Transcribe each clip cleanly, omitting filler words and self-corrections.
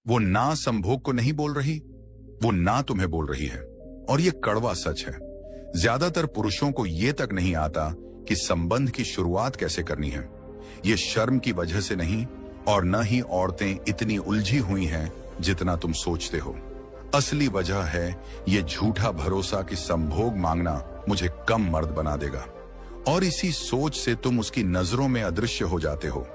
वो ना संभोग को नहीं बोल रही, वो ना तुम्हें बोल रही है। और ये कड़वा सच है, ज्यादातर पुरुषों को ये तक नहीं आता कि संबंध की शुरुआत कैसे करनी है। ये शर्म की वजह से नहीं, और न ही औरतें इतनी उलझी हुई हैं जितना तुम सोचते हो। असली वजह है ये झूठा भरोसा कि संभोग मांगना मुझे कम मर्द बना देगा, और इसी सोच से तुम उसकी नजरों में अदृश्य हो जाते हो।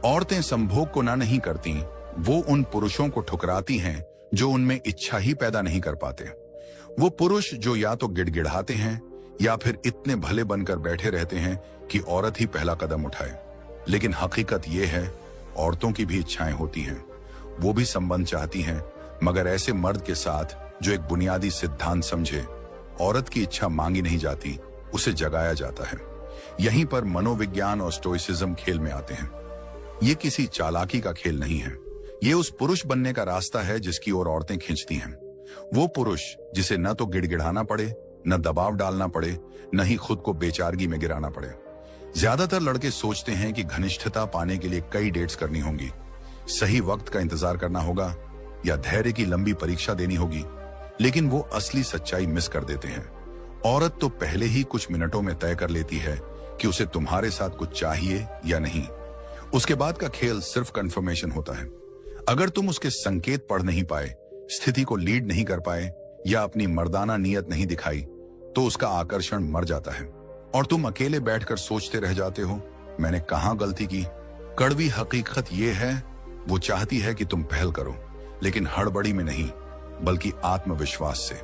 औरतें संभोग को ना नहीं करती, वो उन पुरुषों को ठुकराती हैं जो उनमें इच्छा ही पैदा नहीं कर पाते। वो पुरुष जो या तो गिड़गिड़ाते हैं या फिर इतने भले बनकर बैठे रहते हैं कि औरत ही पहला कदम उठाए। लेकिन हकीकत ये है, औरतों की भी इच्छाएं होती हैं, वो भी संबंध चाहती हैं, मगर ऐसे मर्द के साथ जो एक बुनियादी सिद्धांत समझे। औरत की इच्छा मांगी नहीं जाती, उसे जगाया जाता है। यहीं पर मनोविज्ञान और स्टोइसिज्म खेल में आते हैं। ये किसी चालाकी का खेल नहीं है, ये उस पुरुष बनने का रास्ता है जिसकी ओर औरतें खींचती हैं। वो पुरुष जिसे न तो गिड़गिड़ाना पड़े, न दबाव डालना पड़े, न ही खुद को बेचारगी में गिराना पड़े। ज्यादातर लड़के सोचते हैं कि घनिष्ठता पाने के लिए कई डेट्स करनी होंगी, सही वक्त का इंतजार करना होगा या धैर्य की लंबी परीक्षा देनी होगी, लेकिन वो असली सच्चाई मिस कर देते हैं। औरत तो पहले ही कुछ मिनटों में तय कर लेती है कि उसे तुम्हारे साथ कुछ चाहिए या नहीं। उसके बाद का खेल सिर्फ कंफर्मेशन होता है। अगर तुम उसके संकेत पढ़ नहीं पाए, स्थिति को लीड नहीं कर पाए या अपनी मर्दाना नीयत नहीं दिखाई, तो उसका आकर्षण मर जाता है और तुम अकेले बैठकर सोचते रह जाते हो, मैंने कहां गलती की। कड़वी हकीकत यह है, वो चाहती है कि तुम पहल करो, लेकिन हड़बड़ी में नहीं, बल्कि आत्मविश्वास से,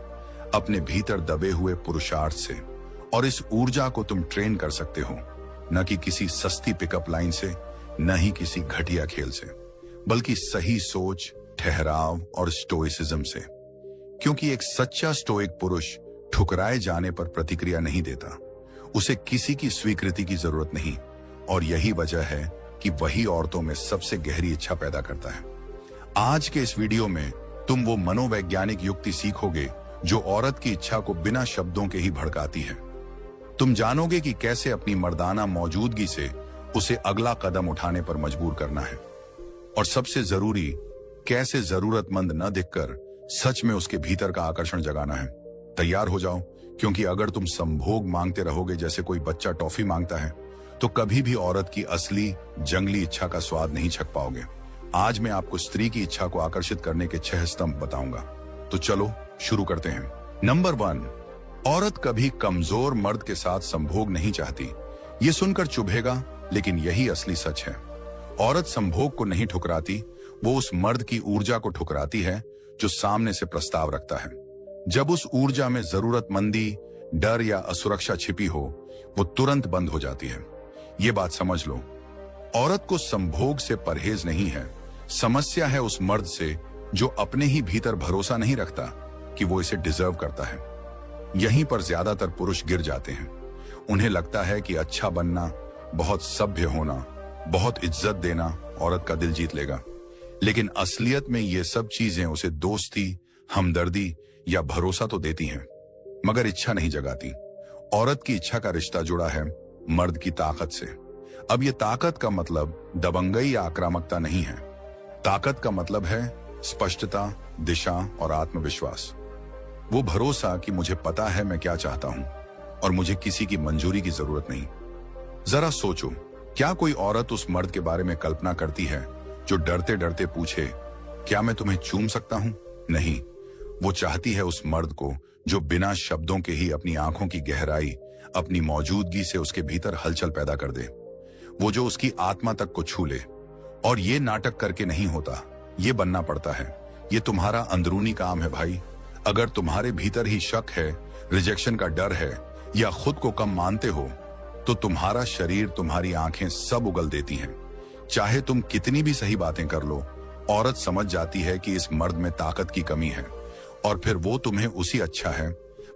अपने भीतर दबे हुए पुरुषार्थ से। और इस ऊर्जा को तुम ट्रेन कर सकते हो, न कि किसी सस्ती पिकअप लाइन से, न ही किसी घटिया खेल से, बल्कि सही सोच, ठहराव और स्टोइसिज्म से। क्योंकि एक सच्चा स्टोइक पुरुष ठुकराए जाने पर प्रतिक्रिया नहीं देता, उसे किसी की स्वीकृति की जरूरत नहीं। और यही वजह है कि वही औरतों में सबसे गहरी इच्छा पैदा करता है। आज के इस वीडियो में तुम वो मनोवैज्ञानिक युक्ति सीखोगे जो औरत की इच्छा को बिना शब्दों के ही भड़काती है। तुम जानोगे कि कैसे अपनी मर्दाना मौजूदगी से उसे अगला कदम उठाने पर मजबूर करना है, और सबसे जरूरी, कैसे जरूरतमंद न दिखकर सच में उसके भीतर का आकर्षण जगाना है। तैयार हो जाओ, क्योंकि अगर तुम संभोग मांगते रहोगे जैसे कोई बच्चा टॉफी मांगता है, तो कभी भी औरत की असली जंगली इच्छा का स्वाद नहीं छक पाओगे। आज मैं आपको स्त्री की इच्छा को आकर्षित करने के 6 स्तंभ बताऊंगा। तो चलो शुरू करते हैं। नंबर 1, औरत कभी कमजोर मर्द के साथ संभोग नहीं चाहती। ये सुनकर चुभेगा, लेकिन यही असली सच है। औरत संभोग को नहीं ठुकराती, वो उस मर्द की ऊर्जा को ठुकराती है जो सामने से प्रस्ताव रखता है। जब उस ऊर्जा में जरूरतमंदी, डर या असुरक्षा छिपी हो, वो तुरंत बंद हो जाती है। ये बात समझ लो, औरत को संभोग से परहेज नहीं है, समस्या है उस मर्द से जो अपने ही भीतर भरोसा नहीं रखता कि वो इसे डिजर्व करता है। यहीं पर ज्यादातर पुरुष गिर जाते हैं। उन्हें लगता है कि अच्छा बनना, बहुत सभ्य होना, बहुत इज्जत देना औरत का दिल जीत लेगा। लेकिन असलियत में ये सब चीजें उसे दोस्ती, हमदर्दी या भरोसा तो देती हैं, मगर इच्छा नहीं जगाती। औरत की इच्छा का रिश्ता जुड़ा है मर्द की ताकत से। अब ये ताकत का मतलब दबंगई या आक्रामकता नहीं है। ताकत का मतलब है स्पष्टता, दिशा और आत्मविश्वास। वो भरोसा कि मुझे पता है मैं क्या चाहता हूं और मुझे किसी की मंजूरी की जरूरत नहीं। जरा सोचो, क्या कोई औरत उस मर्द के बारे में कल्पना करती है जो डरते डरते पूछे, क्या मैं तुम्हें चूम सकता हूं? नहीं, वो चाहती है उस मर्द को जो बिना शब्दों के ही अपनी आंखों की गहराई, अपनी मौजूदगी से उसके भीतर हलचल पैदा कर दे। वो जो उसकी आत्मा तक को छू ले। और ये नाटक करके नहीं होता, ये बनना पड़ता है। ये तुम्हारा अंदरूनी काम है भाई। अगर तुम्हारे भीतर ही शक है, रिजेक्शन का डर है या खुद को कम मानते हो, तो तुम्हारा शरीर, तुम्हारी आंखें सब उगल देती हैं। चाहे तुम कितनी भी सही बातें कर लो, औरत समझ जाती है कि इस मर्द में ताकत की कमी है, और फिर वो तुम्हें उसी अच्छा है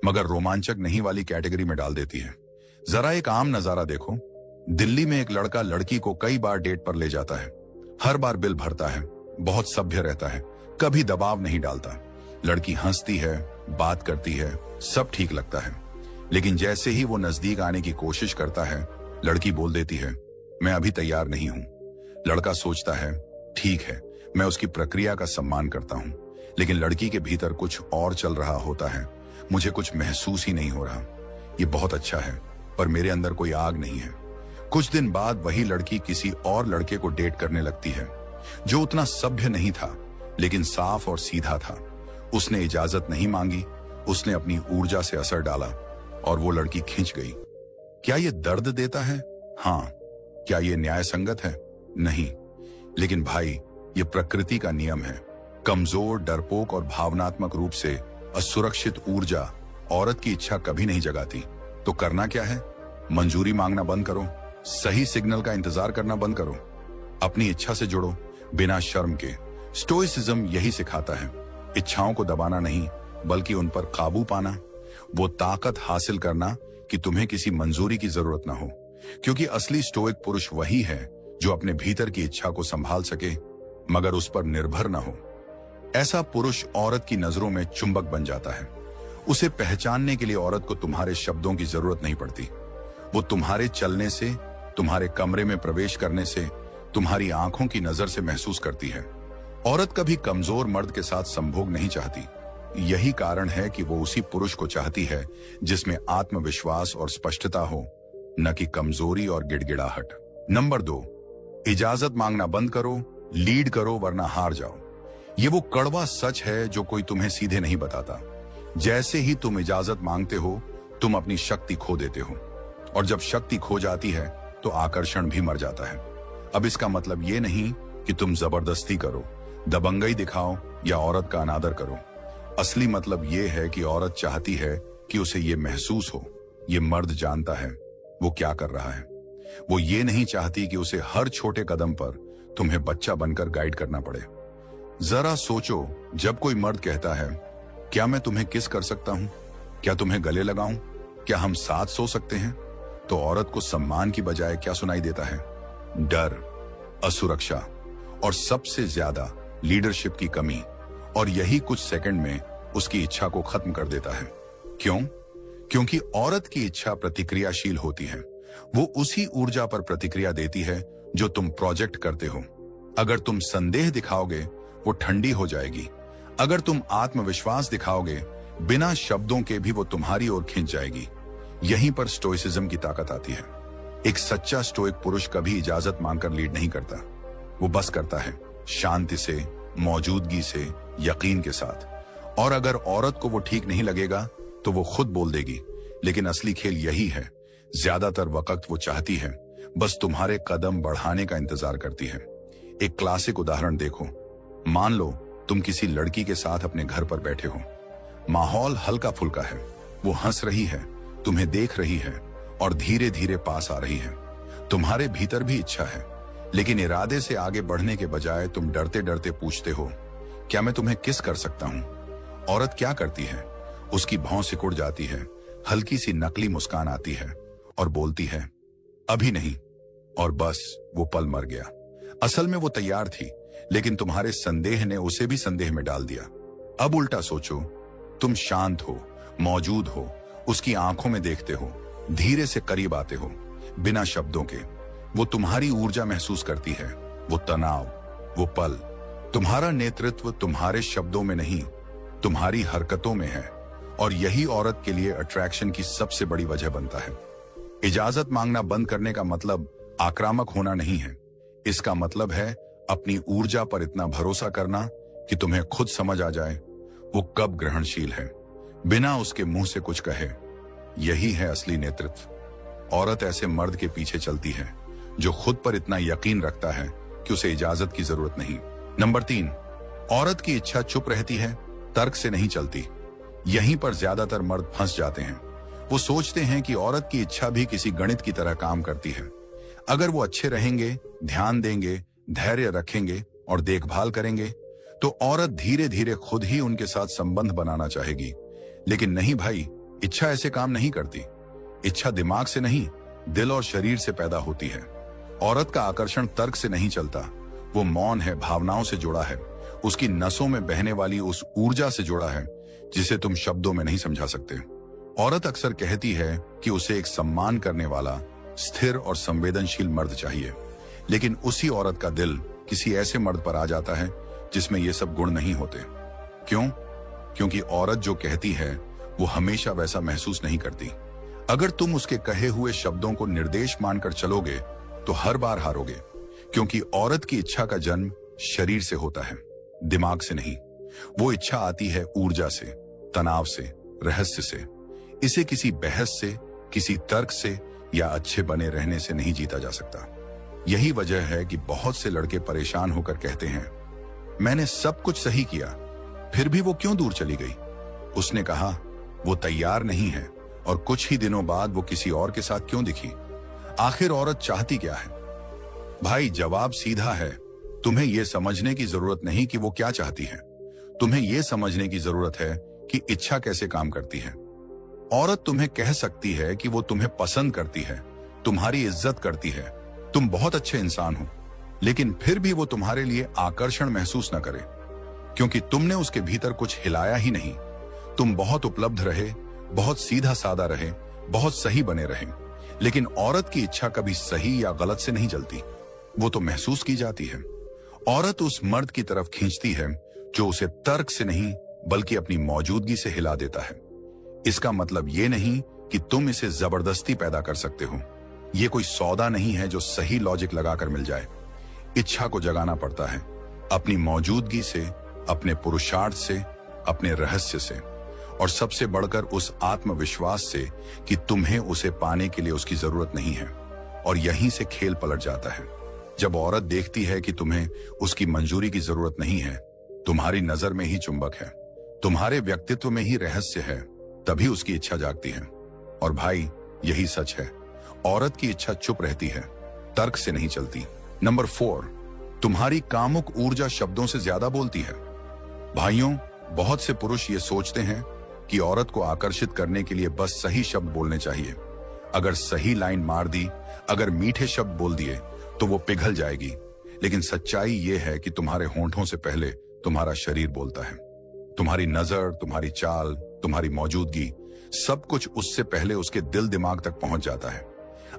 मगर रोमांचक नहीं वाली कैटेगरी में डाल देती है। जरा एक आम नजारा देखो। दिल्ली में एक लड़का लड़की को कई बार डेट पर ले जाता है, हर बार बिल भरता है, बहुत सभ्य रहता है, कभी दबाव नहीं डालता। लड़की हंसती है, बात करती है, सब ठीक लगता है। लेकिन जैसे ही वो नजदीक आने की कोशिश करता है, लड़की बोल देती है, मैं अभी तैयार नहीं हूं। लड़का सोचता है, ठीक है, मैं उसकी प्रक्रिया का सम्मान करता हूं, लेकिन लड़की के भीतर कुछ और चल रहा होता है। मुझे कुछ महसूस ही नहीं हो रहा। ये बहुत अच्छा है, पर मेरे अंदर कोई आग नहीं है। कुछ दिन बाद वही लड़की किसी और लड़के को डेट करने लगती है, जो उतना सभ्य नहीं था, लेकिन साफ और सीधा था। उसने इजाजत नहीं मांगी, उसने अपनी ऊर्जा से असर डाला और वो लड़की खिंच गई। क्या ये दर्द देता है? हाँ। क्या ये न्याय संगत है? नहीं। लेकिन भाई, ये प्रकृति का नियम है। कमजोर, डरपोक और भावनात्मक रूप से असुरक्षित ऊर्जा औरत की इच्छा कभी नहीं जगाती। तो करना क्या है? मंजूरी मांगना बंद करो, सही सिग्नल का इंतजार करना बंद करो, अपनी इच्छा से जुड़ो बिना शर्म के। स्टोइसिज्म यही सिखाता है, इच्छाओं को दबाना नहीं, बल्कि उन पर काबू पाना। वो ताकत हासिल करना कि तुम्हें किसी मंजूरी की जरूरत ना हो, क्योंकि असली स्टोइक पुरुष वही है जो अपने भीतर की इच्छा को संभाल सके, मगर उस पर निर्भर ना हो। ऐसा पुरुष औरत की नजरों में चुंबक बन जाता है। उसे पहचानने के लिए औरत को तुम्हारे शब्दों की जरूरत नहीं पड़ती। वो तुम्हारे चलने से, तुम्हारे कमरे में प्रवेश करने से, तुम्हारी आंखों की नजर से महसूस करती है। औरत कभी कमजोर मर्द के साथ संभोग नहीं चाहती। यही कारण है कि वो उसी पुरुष को चाहती है जिसमें आत्मविश्वास और स्पष्टता हो, न कि कमजोरी और गिड़गिड़ाहट। नंबर 2, इजाजत मांगना बंद करो, लीड करो वरना हार जाओ। ये वो कड़वा सच है जो कोई तुम्हें सीधे नहीं बताता। जैसे ही तुम इजाजत मांगते हो, तुम अपनी शक्ति खो देते हो, और जब शक्ति खो जाती है तो आकर्षण भी मर जाता है। अब इसका मतलब ये नहीं कि तुम जबरदस्ती करो, दबंगई दिखाओ या औरत का अनादर करो। असली मतलब ये है कि औरत चाहती है कि उसे ये महसूस हो, ये मर्द जानता है वो क्या कर रहा है। वो ये नहीं चाहती कि उसे हर छोटे कदम पर तुम्हें बच्चा बनकर गाइड करना पड़े। जरा सोचो, जब कोई मर्द कहता है, क्या मैं तुम्हें किस कर सकता हूं, क्या तुम्हें गले लगाऊं, क्या हम साथ सो सकते हैं, तो औरत को सम्मान की बजाय क्या सुनाई देता है? डर, असुरक्षा और सबसे ज्यादा लीडरशिप की कमी। और यही कुछ सेकंड में उसकी इच्छा को खत्म कर देता है। क्यों? क्योंकि औरत की इच्छा प्रतिक्रियाशील होती है। वो उसी ऊर्जा पर प्रतिक्रिया देती है जो तुम प्रोजेक्ट करते हो। अगर तुम संदेह दिखाओगे, वो ठंडी हो जाएगी। अगर तुम आत्मविश्वास दिखाओगे, बिना शब्दों के भी वो तुम्हारी ओर खिंच जाएगी। यहीं पर स्टोइसिज्म की ताकत आती है। एक सच्चा स्टोइक पुरुष कभी इजाजत मांगकर लीड नहीं करता। वो बस करता है शांति से, मौजूदगी से, यकीन के साथ। और अगर औरत को वो ठीक नहीं लगेगा तो वो खुद बोल देगी। लेकिन असली खेल यही है, ज्यादातर वक्त वो चाहती है, बस तुम्हारे कदम बढ़ाने का इंतजार करती है। एक क्लासिक उदाहरण देखो। मान लो तुम किसी लड़की के साथ अपने घर पर बैठे हो। माहौल हल्का फुल्का है, वो हंस रही है, तुम्हें देख रही है और धीरे धीरे पास आ रही है। तुम्हारे भीतर भी इच्छा है, लेकिन इरादे से आगे बढ़ने के बजाय तुम डरते डरते पूछते हो, क्या मैं तुम्हें किस कर सकता हूं? औरत क्या करती है? उसकी भौं सिकुड़ जाती है, हल्की सी नकली मुस्कान आती है और बोलती है, अभी नहीं। और बस वो पल मर गया। असल में वो तैयार थी, लेकिन तुम्हारे संदेह ने उसे भी संदेह में डाल दिया। अब उल्टा सोचो, तुम शांत हो, मौजूद हो, उसकी आंखों में देखते हो, धीरे से करीब आते हो, बिना शब्दों के। वो तुम्हारी ऊर्जा महसूस करती है, वो तनाव, वो पल। तुम्हारा नेतृत्व तुम्हारे शब्दों में नहीं, तुम्हारी हरकतों में है। और यही औरत के लिए अट्रैक्शन की सबसे बड़ी वजह बनता है। इजाजत मांगना बंद करने का मतलब आक्रामक होना नहीं है। इसका मतलब है अपनी ऊर्जा पर इतना भरोसा करना कि तुम्हें खुद समझ आ जाए वो कब ग्रहणशील है, बिना उसके मुंह से कुछ कहे। यही है असली नेतृत्व। औरत ऐसे मर्द के पीछे चलती है जो खुद पर इतना यकीन रखता है कि उसे इजाजत की जरूरत नहीं। नंबर 3, औरत की इच्छा चुप रहती है, तर्क से नहीं चलती। यहीं पर ज्यादातर मर्द फंस जाते हैं। वो सोचते हैं कि औरत की इच्छा भी किसी गणित की तरह काम करती है। अगर वो अच्छे रहेंगे, ध्यान देंगे, धैर्य रखेंगे और देखभाल करेंगे, तो औरत धीरे धीरे खुद ही उनके साथ संबंध बनाना चाहेगी। लेकिन नहीं भाई, इच्छा ऐसे काम नहीं करती। इच्छा दिमाग से नहीं, दिल और शरीर से पैदा होती है। औरत का आकर्षण तर्क से नहीं चलता, वो मौन है, भावनाओं से जुड़ा है, उसकी नसों में बहने वाली उस ऊर्जा से जुड़ा है जिसे तुम शब्दों में नहीं समझा सकते। औरत अक्सर कहती है कि उसे एक सम्मान करने वाला, स्थिर और संवेदनशील मर्द चाहिए, लेकिन उसी औरत का दिल किसी ऐसे मर्द पर आ जाता है जिसमें ये सब गुण नहीं होते। क्यों? क्योंकि औरत जो कहती है वो हमेशा वैसा महसूस नहीं करती। अगर तुम उसके कहे हुए शब्दों को निर्देश मानकर चलोगे तो हर बार हारोगे, क्योंकि औरत की इच्छा का जन्म शरीर से होता है, दिमाग से नहीं। वो इच्छा आती है ऊर्जा से, तनाव से, रहस्य से। इसे किसी बहस से, किसी तर्क से या अच्छे बने रहने से नहीं जीता जा सकता। यही वजह है कि बहुत से लड़के परेशान होकर कहते हैं, मैंने सब कुछ सही किया, फिर भी वो क्यों दूर चली गई? उसने कहा वो तैयार नहीं है, और कुछ ही दिनों बाद वो किसी और के साथ क्यों दिखी? आखिर औरत चाहती क्या है? भाई, जवाब सीधा है। तुम्हें यह समझने की जरूरत नहीं कि वो क्या चाहती है। तुम्हें यह समझने की जरूरत है कि इच्छा कैसे काम करती है। औरत तुम्हें कह सकती है कि वो तुम्हें पसंद करती है, तुम्हारी इज्जत करती है, तुम बहुत अच्छे इंसान हो, लेकिन फिर भी वो तुम्हारे लिए आकर्षण महसूस न करे, क्योंकि तुमने उसके भीतर कुछ हिलाया ही नहीं। तुम बहुत उपलब्ध रहे, बहुत सीधा साधा रहे, बहुत सही बने रहे, लेकिन औरत की इच्छा कभी सही या गलत से नहीं जलती, वो तो महसूस की जाती है। औरत उस मर्द की तरफ खींचती है जो उसे तर्क से नहीं बल्कि अपनी मौजूदगी से हिला देता है। इसका मतलब ये नहीं कि तुम इसे जबरदस्ती पैदा कर सकते हो। ये कोई सौदा नहीं है जो सही लॉजिक लगाकर मिल जाए। इच्छा को जगाना पड़ता है, अपनी मौजूदगी से, अपने पुरुषार्थ से, अपने रहस्य से, और सबसे बढ़कर उस आत्मविश्वास से कि तुम्हें उसे पाने के लिए उसकी जरूरत नहीं है। और यहीं से खेल पलट जाता है। जब औरत देखती है कि तुम्हें उसकी मंजूरी की जरूरत नहीं है, तुम्हारी नजर में ही चुंबक है, तुम्हारे व्यक्तित्व में ही रहस्य है, तभी उसकी इच्छा जागती है। और भाई, यही सच है, औरत की इच्छा चुप रहती है, तर्क से नहीं चलती। नंबर 4, तुम्हारी कामुक ऊर्जा शब्दों से ज्यादा बोलती है। भाइयों, बहुत से पुरुष ये सोचते हैं कि औरत को आकर्षित करने के लिए बस सही शब्द बोलने चाहिए। अगर सही लाइन मार दी, अगर मीठे शब्द बोल दिए तो वो पिघल जाएगी। लेकिन सच्चाई ये है कि तुम्हारे होंठों से पहले तुम्हारा शरीर बोलता है। तुम्हारी नजर, तुम्हारी चाल, तुम्हारी मौजूदगी, सब कुछ उससे पहले उसके दिल दिमाग तक पहुंच जाता है।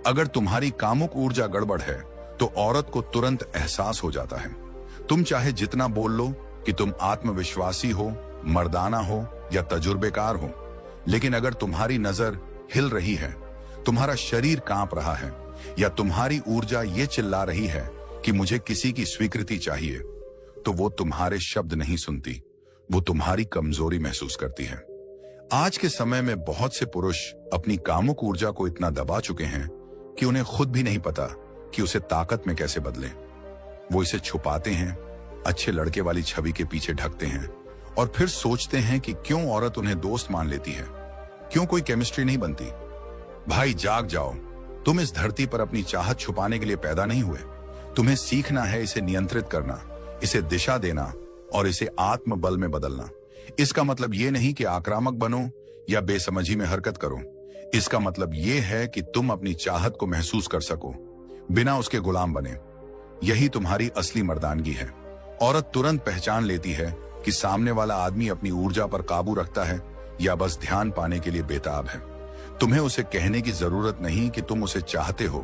अगर तुम्हारी कामुक ऊर्जा गड़बड़ है तो औरत को तुरंत एहसास हो जाता है। तुम चाहे जितना बोल लो कि तुम आत्मविश्वासी हो, मर्दाना हो या तजुर्बेकार हो, लेकिन अगर तुम्हारी नजर हिल रही है, तुम्हारा शरीर कांप रहा है, या तुम्हारी ऊर्जा ये चिल्ला रही है कि मुझे किसी की स्वीकृति चाहिए, तो वो तुम्हारे शब्द नहीं सुनती, वो तुम्हारी कमजोरी महसूस करती है। आज के समय में बहुत से पुरुष अपनी कामुक ऊर्जा को इतना दबा चुके हैं कि उन्हें खुद भी नहीं पता कि उसे ताकत में कैसे बदलें। वो इसे छुपाते हैं, अच्छे लड़के वाली छवि के पीछे ढकते हैं, और फिर सोचते हैं कि क्यों औरत उन्हें दोस्त मान लेती है, क्यों कोई केमिस्ट्री नहीं बनती। भाई, जाग जाओ। तुम इस धरती पर अपनी चाहत छुपाने के लिए पैदा नहीं हुए। तुम्हें सीखना है इसे नियंत्रित करना, इसे दिशा देना और इसे आत्मबल में बदलना। इसका मतलब ये नहीं कि आक्रामक बनो या बेसमझी में हरकत करो। इसका मतलब ये है कि तुम अपनी चाहत को महसूस कर सको बिना उसके गुलाम बने। यही तुम्हारी असली मर्दानगी है। औरत तुरंत पहचान लेती है कि सामने वाला आदमी अपनी ऊर्जा पर काबू रखता है या बस ध्यान पाने के लिए बेताब है। तुम्हें उसे कहने की जरूरत नहीं कि तुम उसे चाहते हो।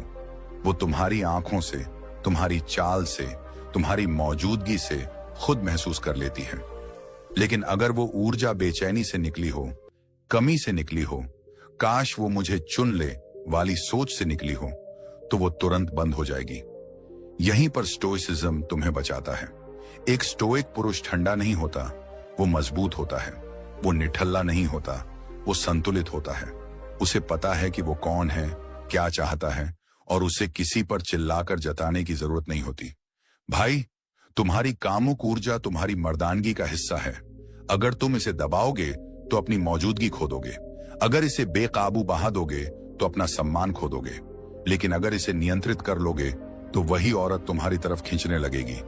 वो तुम्हारी आंखों से, तुम्हारी चाल से, तुम्हारी मौजूदगी से खुद महसूस कर लेती है। लेकिन अगर वो ऊर्जा बेचैनी से निकली हो, कमी से निकली हो, काश वो मुझे चुन ले वाली सोच से निकली हो, तो वो तुरंत बंद हो जाएगी। यहीं पर स्टोइसिज्म तुम्हें बचाता है। एक स्टोइक पुरुष ठंडा नहीं होता, वो मजबूत होता है। वो निठल्ला नहीं होता, वो संतुलित होता है। उसे पता है कि वो कौन है, क्या चाहता है, और उसे किसी पर चिल्लाकर जताने की जरूरत नहीं होती। भाई, तुम्हारी कामुक ऊर्जा तुम्हारी मर्दानगी का हिस्सा है। अगर तुम इसे दबाओगे तो अपनी मौजूदगी खो दोगे। अगर इसे बेकाबू बहा दोगे तो अपना सम्मान खो दोगे। लेकिन अगर इसे नियंत्रित कर लोगे तो वही औरत तुम्हारी तरफ खींचने लगेगी।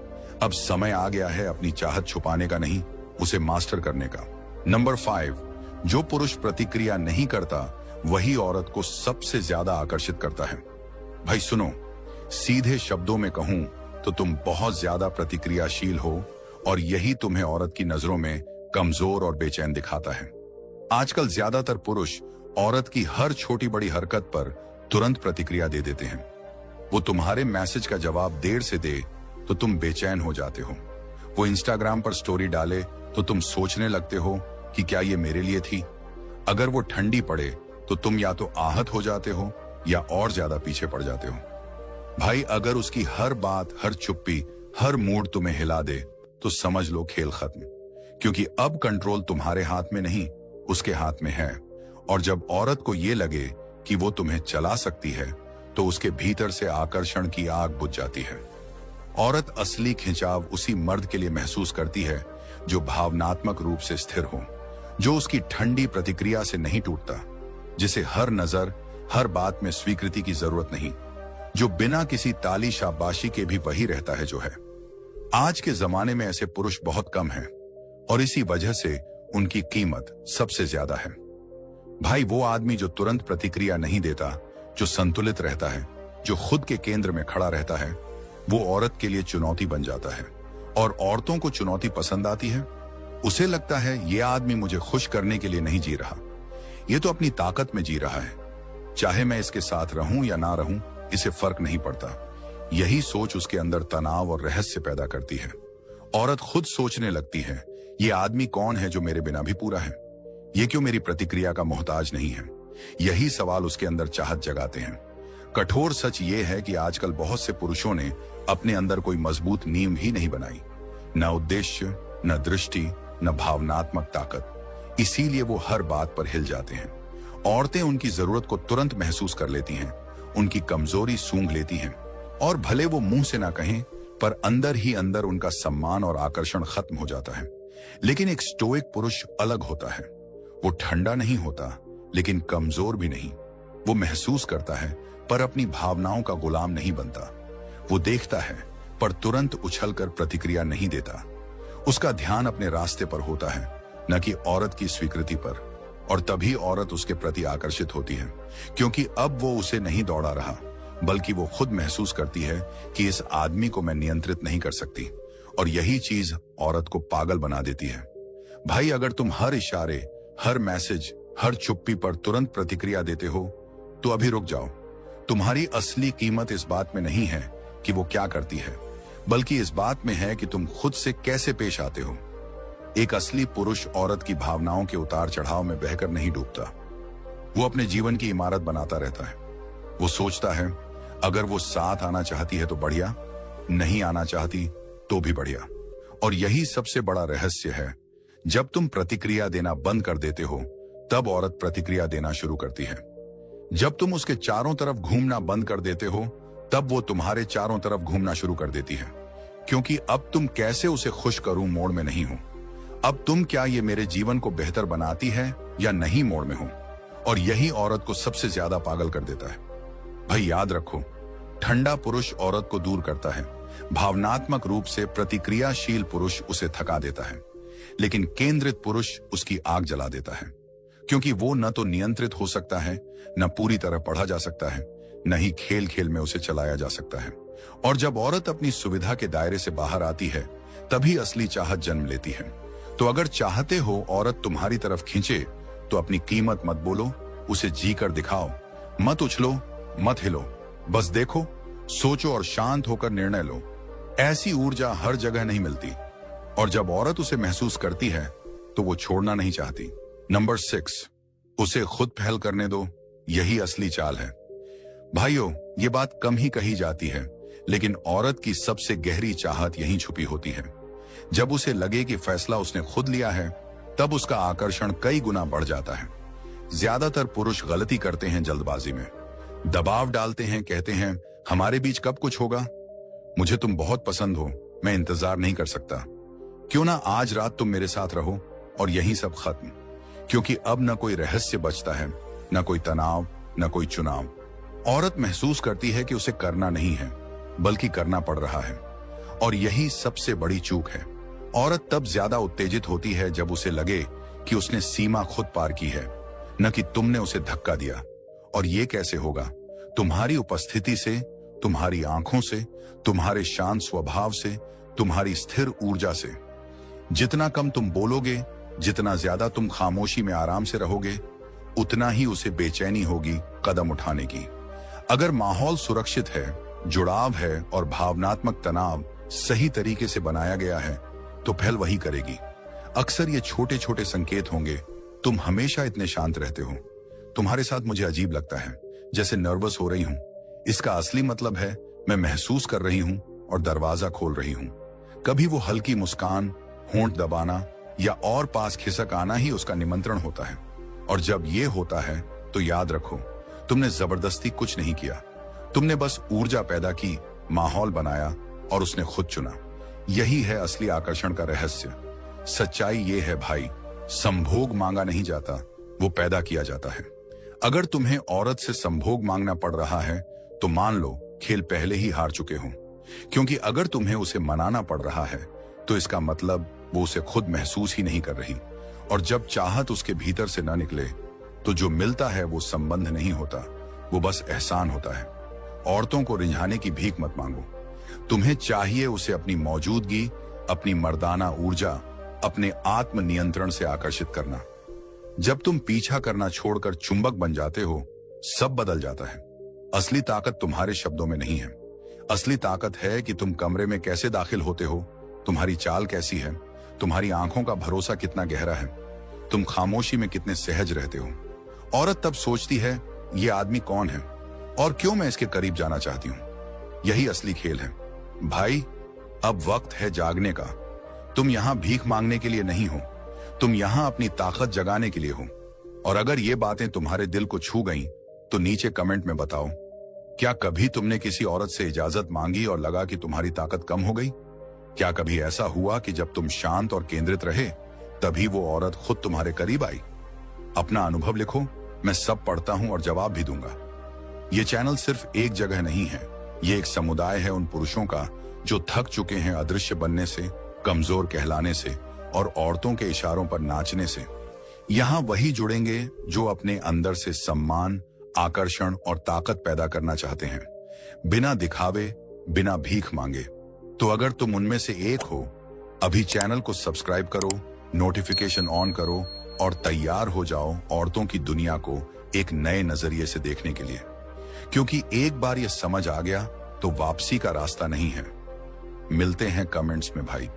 अब समय आ गया है अपनी चाहत छुपाने का नहीं, उसे मास्टर करने का। नंबर 5, जो पुरुष प्रतिक्रिया नहीं करता वही औरत को सबसे ज्यादा आकर्षित करता है। भाई सुनो, सीधे शब्दों में कहूं तो तुम बहुत ज्यादा प्रतिक्रियाशील हो, और यही तुम्हें औरत की नजरों में कमजोर और बेचैन दिखाता है। आजकल ज्यादातर पुरुष औरत की हर छोटी बड़ी हरकत पर तुरंत प्रतिक्रिया दे देते हैं। वो तुम्हारे मैसेज का जवाब देर से दे तो तुम बेचैन हो जाते हो। वो इंस्टाग्राम पर स्टोरी डाले तो तुम सोचने लगते हो कि क्या ये मेरे लिए थी। अगर वो ठंडी पड़े तो तुम या तो आहत हो जाते हो या और ज्यादा पीछे पड़ जाते हो। भाई अगर उसकी हर बात, हर चुप्पी, हर मूड तुम्हें हिला दे तो समझ लो खेल खत्म, क्योंकि अब कंट्रोल तुम्हारे हाथ में नहीं, उसके हाथ में है। और जब औरत को ये लगे कि वो तुम्हें चला सकती है तो उसके भीतर से आकर्षण की आग बुझ जाती है। औरत असली खिंचाव उसी मर्द के लिए महसूस करती है जो भावनात्मक रूप से स्थिर हो, जो उसकी ठंडी प्रतिक्रिया से नहीं टूटता, जिसे हर नजर, हर बात में स्वीकृति की जरूरत नहीं, जो बिना किसी ताली शाबाशी के भी वही रहता है जो है। आज के जमाने में ऐसे पुरुष बहुत कम हैं और इसी वजह से उनकी कीमत सबसे ज्यादा है। भाई वो आदमी जो तुरंत प्रतिक्रिया नहीं देता, जो संतुलित रहता है, जो खुद के केंद्र में खड़ा रहता है, वो औरत के लिए चुनौती बन जाता है। और औरतों को चुनौती पसंद आती है। उसे लगता है ये आदमी मुझे खुश करने के लिए नहीं जी रहा, ये तो अपनी ताकत में जी रहा है, चाहे मैं इसके साथ रहूं या ना रहूं इसे फर्क नहीं पड़ता। यही सोच उसके अंदर तनाव और रहस्य पैदा करती है। औरत खुद सोचने लगती है, ये आदमी कौन है जो मेरे बिना भी पूरा है, ये क्यों मेरी प्रतिक्रिया का मोहताज नहीं है। यही सवाल उसके अंदर चाहत जगाते हैं। कठोर सच ये है कि आजकल बहुत से पुरुषों ने अपने अंदर कोई मजबूत नींव ही नहीं बनाई, न उद्देश्य, न दृष्टि, न भावनात्मक ताकत। इसीलिए वो हर बात पर हिल जाते हैं। औरतें उनकी जरूरत को तुरंत महसूस कर लेती हैं, उनकी कमजोरी सूंघ लेती हैं, और भले वो मुंह से ना कहें पर अंदर ही अंदर उनका सम्मान और आकर्षण खत्म हो जाता है। लेकिन एक स्टोइक पुरुष अलग होता है। वो ठंडा नहीं होता लेकिन कमजोर भी नहीं। वो महसूस करता है पर अपनी भावनाओं का गुलाम नहीं बनता। वो देखता है पर तुरंत उछलकर प्रतिक्रिया नहीं देता। उसका ध्यान अपने रास्ते पर होता है, न कि औरत की स्वीकृति पर। और तभी औरत उसके प्रति आकर्षित होती है, क्योंकि अब वो उसे नहीं दौड़ा रहा, बल्कि वो खुद महसूस करती है कि इस आदमी को मैं नियंत्रित नहीं कर सकती। और यही चीज औरत को पागल बना देती है। भाई अगर तुम हर इशारे, हर मैसेज, हर चुप्पी पर तुरंत प्रतिक्रिया देते हो तो अभी रुक जाओ। तुम्हारी असली कीमत इस बात में नहीं है कि वो क्या करती है, बल्कि इस बात में है कि तुम खुद से कैसे पेश आते हो। एक असली पुरुष औरत की भावनाओं के उतार चढ़ाव में बहकर नहीं डूबता। वो अपने जीवन की इमारत बनाता रहता है। वो सोचता है अगर वो साथ आना चाहती है तो बढ़िया, नहीं आना चाहती तो भी बढ़िया। और यही सबसे बड़ा रहस्य है। जब तुम प्रतिक्रिया देना बंद कर देते हो तब औरत प्रतिक्रिया देना शुरू करती है। जब तुम उसके चारों तरफ घूमना बंद कर देते हो तब वो तुम्हारे चारों तरफ घूमना शुरू कर देती है, क्योंकि अब तुम कैसे उसे खुश करूं मोड़ में नहीं हो। अब तुम क्या ये मेरे जीवन को बेहतर बनाती है या नहीं मोड़ में हो। और यही औरत को सबसे ज्यादा पागल कर देता है। भाई याद रखो, ठंडा पुरुष औरत को दूर करता है, भावनात्मक रूप से प्रतिक्रियाशील पुरुष उसे थका देता है, लेकिन केंद्रित पुरुष उसकी आग जला देता है। क्योंकि वो न तो नियंत्रित हो सकता है, न पूरी तरह पढ़ा जा सकता है, न ही खेल खेल में उसे चलाया जा सकता है। और जब औरत अपनी सुविधा के दायरे से बाहर आती है तभी असली चाहत जन्म लेती है। तो अगर चाहते हो औरत तुम्हारी तरफ खींचे तो अपनी कीमत मत बोलो, उसे जी कर दिखाओ। मत उछलो, मत हिलो, बस देखो, सोचो और शांत होकर निर्णय लो। ऐसी ऊर्जा हर जगह नहीं मिलती। और जब औरत उसे महसूस करती है तो वो छोड़ना नहीं चाहती। नंबर 6, उसे खुद पहल करने दो। यही असली चाल है। भाइयों, ये बात कम ही कही जाती है, लेकिन औरत की सबसे गहरी चाहत यहीं छुपी होती है। जब उसे लगे कि फैसला उसने खुद लिया है तब उसका आकर्षण कई गुना बढ़ जाता है। ज्यादातर पुरुष गलती करते हैं जल्दबाजी में, दबाव डालते हैं, कहते हैं हमारे बीच कब कुछ होगा, मुझे तुम बहुत पसंद हो, मैं इंतजार नहीं कर सकता, क्यों ना आज रात तुम मेरे साथ रहो, और यही सब खत्म। क्योंकि अब न कोई रहस्य बचता है, न कोई तनाव, न कोई चुनाव। औरत महसूस करती है कि उसे करना नहीं है बल्कि करना पड़ रहा है। और यही सबसे बड़ी चूक है। औरत तब ज्यादा उत्तेजित होती है जब उसे लगे कि उसने सीमा खुद पार की है, न कि तुमने उसे धक्का दिया। और ये कैसे होगा? तुम्हारी उपस्थिति से, तुम्हारी आंखों से, तुम्हारे शांत स्वभाव से, तुम्हारी स्थिर ऊर्जा से। जितना कम तुम बोलोगे, जितना ज्यादा तुम खामोशी में आराम से रहोगे, उतना ही उसे बेचैनी होगी कदम उठाने की। अगर माहौल सुरक्षित है, जुड़ाव है और भावनात्मक तनाव सही तरीके से बनाया गया है तो पहल वही करेगी। अक्सर ये छोटे छोटे संकेत होंगे। तुम हमेशा इतने शांत रहते हो, तुम्हारे साथ मुझे अजीब लगता है, जैसे नर्वस हो रही हूं। इसका असली मतलब है मैं महसूस कर रही हूं और दरवाजा खोल रही हूं। कभी वो हल्की मुस्कान, होंठ दबाना या और पास खिसक आना ही उसका निमंत्रण होता है। और जब ये होता है तो याद रखो, तुमने जबरदस्ती कुछ नहीं किया, तुमने बस ऊर्जा पैदा की, माहौल बनाया और उसने खुद चुना। यही है असली आकर्षण का रहस्य। सच्चाई ये है भाई, संभोग मांगा नहीं जाता, वो पैदा किया जाता है। अगर तुम्हें औरत से संभोग मांगना पड़ रहा है तो मान लो खेल पहले ही हार चुके हो, क्योंकि अगर तुम्हें उसे मनाना पड़ रहा है तो इसका मतलब वो उसे खुद महसूस ही नहीं कर रही। और जब चाहत उसके भीतर से न निकले तो जो मिलता है वो संबंध नहीं होता, वो बस एहसान होता है। औरतों को रिझाने की भीख मत मांगो, तुम्हें चाहिए उसे अपनी मौजूदगी, अपनी मर्दाना ऊर्जा, अपने आत्म नियंत्रण से आकर्षित करना। जब तुम पीछा करना छोड़कर चुंबक बन जाते हो, सब बदल जाता है। असली ताकत तुम्हारे शब्दों में नहीं है, असली ताकत है कि तुम कमरे में कैसे दाखिल होते हो, तुम्हारी चाल कैसी है, तुम्हारी आंखों का भरोसा कितना गहरा है, तुम खामोशी में कितने सहज रहते हो। औरत तब सोचती है ये आदमी कौन है और क्यों मैं इसके करीब जाना चाहती हूं। यही असली खेल है भाई। अब वक्त है जागने का। तुम यहां भीख मांगने के लिए नहीं हो, तुम यहां अपनी ताकत जगाने के लिए हो। और अगर ये बातें तुम्हारे दिल को छू गईं तो नीचे कमेंट में बताओ, क्या कभी तुमने किसी औरत से इजाजत मांगी और लगा कि तुम्हारी ताकत कम हो गई? क्या कभी ऐसा हुआ कि जब तुम शांत और केंद्रित रहे तभी वो औरत खुद तुम्हारे करीब आई? अपना अनुभव लिखो, मैं सब पढ़ता हूं और जवाब भी दूंगा। ये चैनल सिर्फ एक जगह नहीं है, ये एक समुदाय है उन पुरुषों का जो थक चुके हैं अदृश्य बनने से, कमजोर कहलाने से और औरतों के इशारों पर नाचने से। यहां वही जुड़ेंगे जो अपने अंदर से सम्मान, आकर्षण और ताकत पैदा करना चाहते हैं, बिना दिखावे, बिना भीख मांगे। तो अगर तुम उनमें से एक हो, अभी चैनल को सब्सक्राइब करो, नोटिफिकेशन ऑन करो और तैयार हो जाओ औरतों की दुनिया को एक नए नजरिए से देखने के लिए। क्योंकि एक बार ये समझ आ गया तो वापसी का रास्ता नहीं है। मिलते हैं कमेंट्स में भाई।